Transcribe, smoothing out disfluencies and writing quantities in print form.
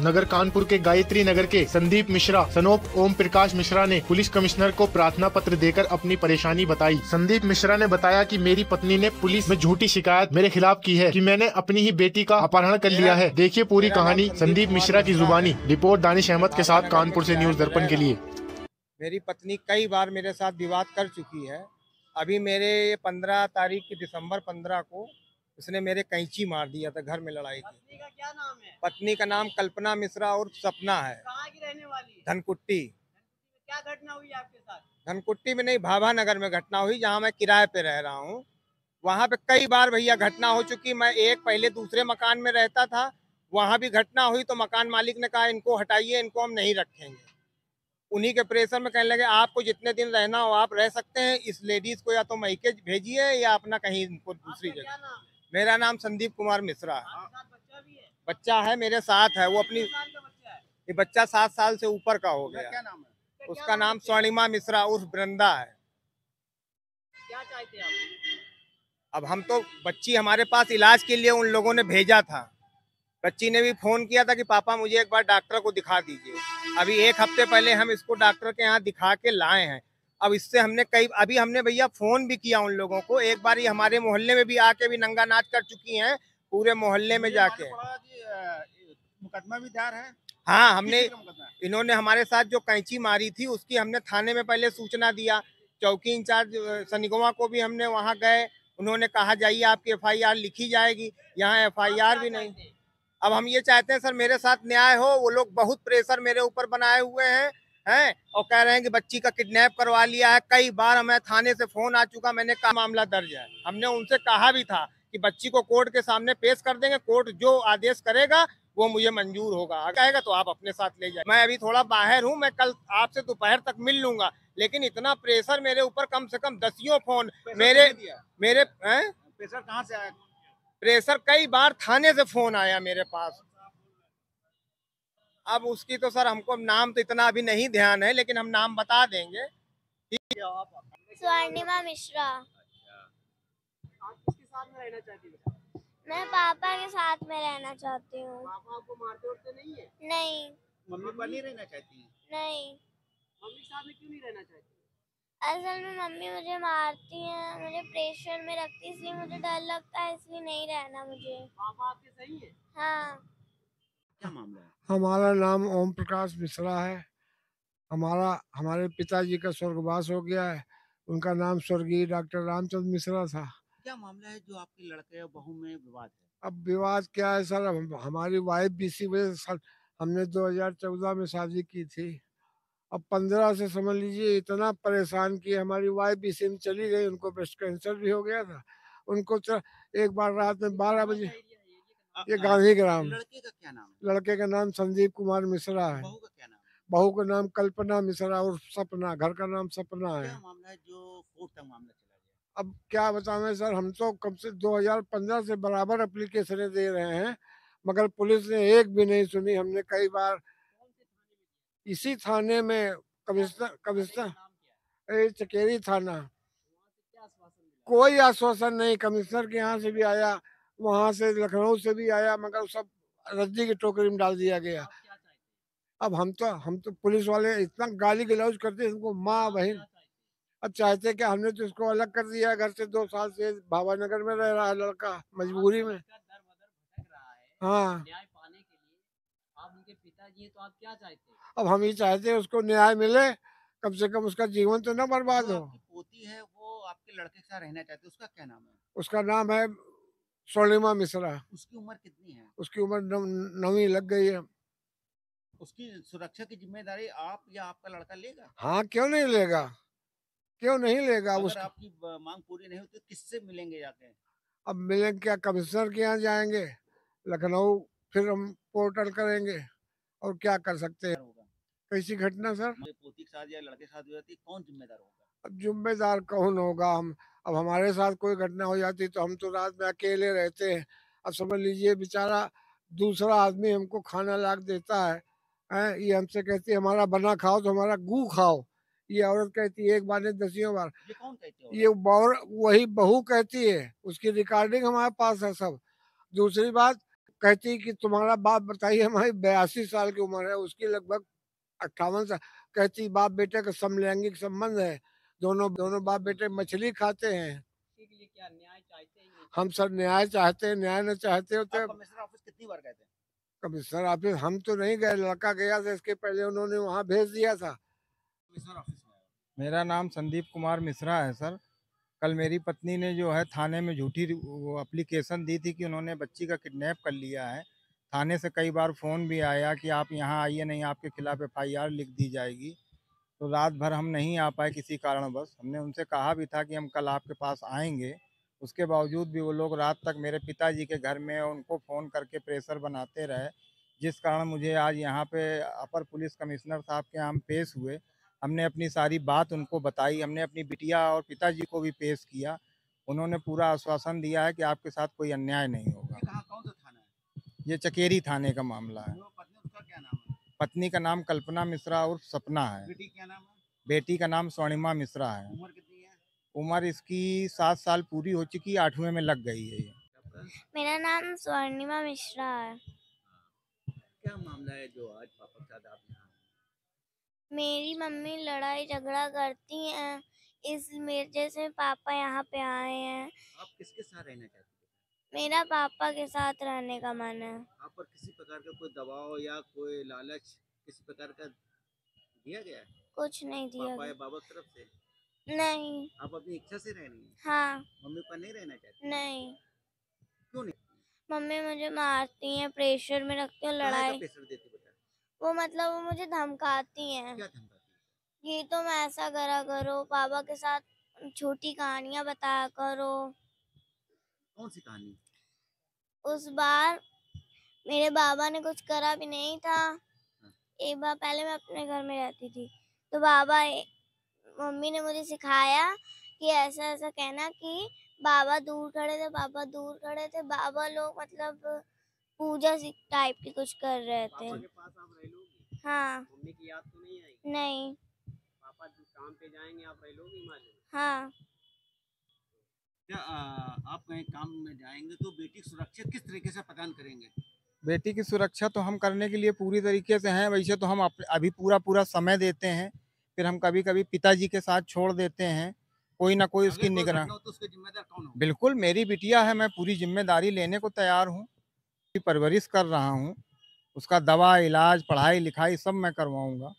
नगर कानपुर के गायत्री नगर के संदीप मिश्रा सनोप ओम प्रकाश मिश्रा ने पुलिस कमिश्नर को प्रार्थना पत्र देकर अपनी परेशानी बताई। संदीप मिश्रा ने बताया कि मेरी पत्नी ने पुलिस में झूठी शिकायत मेरे खिलाफ की है कि मैंने अपनी ही बेटी का अपहरण कर लिया है। देखिए पूरी कहानी संदीप मिश्रा की जुबानी। रिपोर्ट दानिश अहमद के साथ कानपुर से न्यूज दर्पण के लिए। मेरी पत्नी कई बार मेरे साथ विवाद कर चुकी है। अभी मेरे 15 तारीख की दिसंबर 15 को उसने मेरे कैंची मार दिया था, घर में लड़ाई थी। पत्नी का क्या नाम है? पत्नी का नाम कल्पना मिश्रा और सपना है। कहाँ की रहने वाली है? धनकुट्टी। क्या घटना हुई आपके साथ? धनकुट्टी में नहीं, भाभा नगर में घटना हुई, जहाँ मैं किराए पे रह रहा हूँ। वहाँ पे कई बार भैया घटना हो चुकी। मैं पहले दूसरे मकान में रहता था, वहाँ भी घटना हुई तो मकान मालिक ने कहा इनको हटाइए, इनको हम नहीं रखेंगे। उन्हीं के प्रेशर में कहने लगे आपको जितने दिन रहना हो आप रह सकते हैं, इस लेडीज को या तो मैके भेजिए या अपना कहीं इनको दूसरी जगह। मेरा नाम संदीप कुमार मिश्रा है। बच्चा भी है? बच्चा है मेरे साथ है, वो अपनी ये बच्चा 7 साल से ऊपर का हो गया। क्या नाम है? उसका नाम स्वर्णिमा मिश्रा उर्फ वृंदा है। क्या चाहते हैं आप? अब हम तो बच्ची हमारे पास इलाज के लिए उन लोगों ने भेजा था। बच्ची ने भी फोन किया था कि पापा मुझे एक बार डॉक्टर को दिखा दीजिए। अभी 1 हफ्ते पहले हम इसको डॉक्टर के यहाँ दिखा के लाए हैं। अब इससे अभी हमने भैया फोन भी किया उन लोगों को। एक बार ये हमारे मोहल्ले में भी आके भी नंगा नाच कर चुकी हैं, पूरे मोहल्ले में जाके। मुकदमा भी दायर है? हाँ, हमने इन्होंने हमारे साथ जो कैंची मारी थी उसकी हमने थाने में पहले सूचना दिया। चौकी इंचार्ज सनिगवा को भी हमने वहाँ गए, उन्होंने कहा जाइए आपकी FIR लिखी जाएगी। यहाँ FIR भी नहीं। अब हम ये चाहते हैं सर मेरे साथ न्याय हो। वो लोग बहुत प्रेशर मेरे ऊपर बनाए हुए हैं और कह रहे हैं कि बच्ची का किडनैप करवा लिया है। कई बार हमें थाने से फोन आ चुका, मैंने कहा मामला दर्ज है। हमने उनसे कहा भी था कि बच्ची को कोर्ट के सामने पेश कर देंगे, कोर्ट जो आदेश करेगा वो मुझे मंजूर होगा। कहेगा तो आप अपने साथ ले जाए। मैं अभी थोड़ा बाहर हूँ, मैं कल आपसे दोपहर तक मिल लूंगा, लेकिन इतना प्रेशर मेरे ऊपर, कम से कम 10 फोन मेरे प्रेशर कहाँ से आया? प्रेशर कई बार थाने से फोन आया मेरे पास। अब उसकी तो सर हमको नाम तो इतना अभी नहीं ध्यान है, लेकिन हम नाम बता देंगे। स्वर्णिमा मिश्रा। आप किसके साथ में रहना चाहती है? मैं पापा के साथ में रहना चाहती हूँ। पापा आपको मारते उठते नहीं है? नहीं। मम्मी पर नहीं रहना चाहती है? नहीं। मम्मी के साथ में क्यों नहीं रहना चाहती? असल में मम्मी मुझे मारती हैं, मुझे प्रेशर में रखती, इसलिए मुझे डर लगता है, इसलिए नहीं रहना मुझे। पापा आपके सही है? हाँ। क्या मामला है? हमारा नाम ओम प्रकाश मिश्रा है। हमारे पिताजी का स्वर्गवास हो गया है। उनका नाम स्वर्गीय डॉक्टर रामचंद्र मिश्रा था। क्या मामला है जो आपके लड़के और बहू में विवाद है? अब विवाद क्या है सर, हमारी वाइफ भी इसी वजह से हमने 2014 में शादी की थी। अब 15 से समझ लीजिए इतना परेशान किया। हमारी वाइफ भी इसी में चली गई, उनको ब्रेस्ट कैंसर भी हो गया था। उनको एक बार रात में 12 बजे, ये गांधी ग्राम। लड़के का क्या नाम है? लड़के का नाम संदीप कुमार मिश्रा है। बहू का क्या नाम है? बहू का नाम कल्पना मिश्रा और सपना, घर का नाम सपना है। क्या मामला है जो कोर्ट तक मामला चला गया? अब क्या बताएं सर, हम तो कम से 2015 से बराबर एप्लीकेशनें दे रहे हैं, मगर पुलिस ने एक भी नहीं सुनी। हमने कई बार इसी थाने में कमिश्नर चकेरी थाना, कोई आश्वासन नहीं। कमिश्नर के यहाँ से भी आया, वहाँ से लखनऊ से भी आया, मगर सब रद्दी की टोकरी में डाल दिया गया। अब हम तो पुलिस वाले इतना गाली गलौज करते हैं हमको, माँ बहन। अब चाहते क्या, हमने तो इसको अलग कर दिया घर से। 2 साल से भावा नगर में रह रहा है लड़का, मजबूरी में। हाँ, न्याय पाने के लिए आप उनके पिताजी हैं, तो आप क्या चाहते हैं? अब हम ही चाहते हैं उसको न्याय मिले, कम से कम उसका जीवन तो न बर्बाद जो हो। आपकी पोती है वो आपके लड़के के साथ रहना चाहती है, उसका क्या नाम है? उसका नाम है स्वर्णिमा मिश्रा। उसकी उम्र कितनी है? उसकी उम्र 9वीं लग गई है। उसकी सुरक्षा की जिम्मेदारी आप या आपका लड़का लेगा? हाँ, क्यों नहीं लेगा, क्यों नहीं लेगा। अगर आपकी मांग पूरी नहीं होती तो किससे मिलेंगे जाके? अब मिलेंगे क्या, कमिश्नर के यहाँ जाएंगे लखनऊ, फिर हम पोर्टल करेंगे, और क्या कर सकते हैं। होगा कैसी घटना सर? पोती के साथ या लड़के के साथ हो जाती, कौन जिम्मेदार होगा? अब जिम्मेदार कौन होगा। हम अब हमारे साथ कोई घटना हो जाती तो हम तो रात में अकेले रहते हैं। अब समझ लीजिए बेचारा दूसरा आदमी हमको खाना ला के देता है, ये हमसे कहती है हमारा बना खाओ तो हमारा गू खाओ। ये औरत कहती है एक बार नहीं 10 बार। ये कौन कहते हो? ये वही बहू कहती है, उसकी रिकॉर्डिंग हमारे पास है सब। दूसरी बात, कहती कि तुम्हारा बाप बताइए, हमारी 82 साल की उम्र है, उसकी लगभग 58 साल। कहती बाप बेटे का समलैंगिक संबंध है, दोनों दोनों बाप बेटे मछली खाते हैं। हम सब न्याय चाहते हैं, न्याय न चाहते होते। आप कमिश्नर ऑफिस कितनी बार गए थे? कमिश्नर ऑफिस हम तो नहीं गए, लड़का गया था, इसके पहले उन्होंने वहाँ भेज दिया था। कमिश्नर ऑफिस में मेरा नाम संदीप कुमार मिश्रा है सर। कल मेरी पत्नी ने जो है थाने में झूठी वो एप्लीकेशन दी थी कि उन्होंने बच्ची का किडनैप कर लिया है। थाने से कई बार फ़ोन भी आया कि आप यहाँ आइए, नहीं आपके खिलाफ़ एफआईआर लिख दी जाएगी। तो रात भर हम नहीं आ पाए किसी कारणवश। हमने उनसे कहा भी था कि हम कल आपके पास आएंगे, उसके बावजूद भी वो लोग रात तक मेरे पिताजी के घर में उनको फ़ोन करके प्रेशर बनाते रहे, जिस कारण मुझे आज यहाँ पे अपर पुलिस कमिश्नर साहब के यहाँ हम पेश हुए। हमने अपनी सारी बात उनको बताई, हमने अपनी बिटिया और पिताजी को भी पेश किया। उन्होंने पूरा आश्वासन दिया है कि आपके साथ कोई अन्याय नहीं होगा। ये कहाँ, कौन सा थाना है? ये चकेरी थाने का मामला है। वो पत्नी, उसका क्या नाम है? पत्नी का नाम कल्पना मिश्रा उर्फ सपना है। बेटी क्या नाम है? बेटी का नाम स्वर्णिमा मिश्रा है। उम्र कितनी है? उम्र इसकी 7 साल पूरी हो चुकी, 8वें में लग गई है ये। मेरा नाम स्वर्णिमा मिश्रा है। क्या मामला है जो आज पापा के साथ आप यहाँ आए? मेरी मम्मी लड़ाई झगड़ा करती हैं, इस वजह से पापा यहाँ पे आए हैं। आप किसके साथ रहना चाहते हैं? मेरा पापा के साथ रहने का मन है। आप पर किसी प्रकार का कोई दबाव या कोई लालच किसी प्रकार का दिया गया है? कुछ नहीं दिया पापा या गया। बाबा की तरफ से? नहीं। आप अपनी इच्छा से रह रही हैं? हाँ। मम्मी पर नहीं रहना चाहती? नहीं। क्यों नहीं? मम्मी मुझे मारती हैं, प्रेशर में रखती हैं, कहाँ का लड़ाई। प्रेशर देती बेटा? वो मतलब वो मुझे धमकाती हैं क्या धमकाती है? कि तुम ऐसा करा करो, पापा के साथ छोटी कहानियां बताया करो। कौन सी कहानी? उस बार मेरे बाबा ने कुछ करा भी नहीं था। एक बार पहले मैं अपने घर में रहती थी, तो मम्मी ने मुझे सिखाया कि ऐसा ऐसा कहना कि बाबा दूर खड़े थे, पापा दूर खड़े थे। बाबा लोग मतलब पूजा सी टाइप की कुछ कर रहे थे। पापा के पास आप रह लोगी? हाँ। मम्मी की याद तो नहीं आई? नहीं। पापा जो काम पे जाएंगे आप रह लोगी हिमालय में? हाँ। क्या आप कहीं काम में जाएंगे तो बेटी की सुरक्षा किस तरीके से प्रदान करेंगे? बेटी की सुरक्षा तो हम करने के लिए पूरी तरीके से हैं। वैसे तो हम अभी पूरा समय देते हैं, फिर हम कभी कभी पिताजी के साथ छोड़ देते हैं, कोई ना कोई उसकी अगर कोई निगरानी। घटना हो तो उसके जिम्मेदार कौन होगा? बिल्कुल मेरी बिटिया है, मैं पूरी जिम्मेदारी लेने को तैयार हूँ। परवरिश कर रहा हूँ, उसका दवा इलाज पढ़ाई लिखाई सब मैं करवाऊँगा।